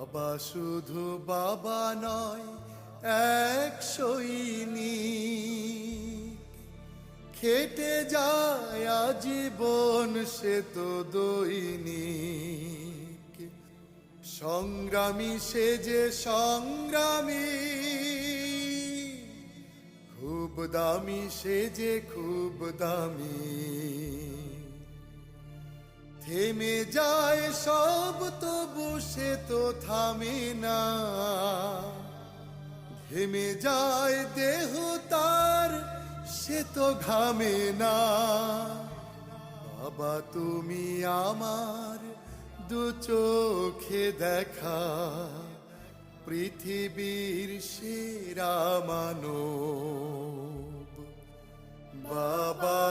বাবা শুধু বাবা নয়, এক সৈনিক, খেটে যায় আজীবন সে তো দৈনিক। সংগ্রামী সে যে সংগ্রামী, খুব দামি সে যে খুব দামি। থেমে যায় সব তবু সে তো থামে না, থেমে যায় দেহ তার সে তো ঘামে না। বাবা তুমি আমার দু চোখে দেখা, পৃথিবীর সেরা মানব বাবা।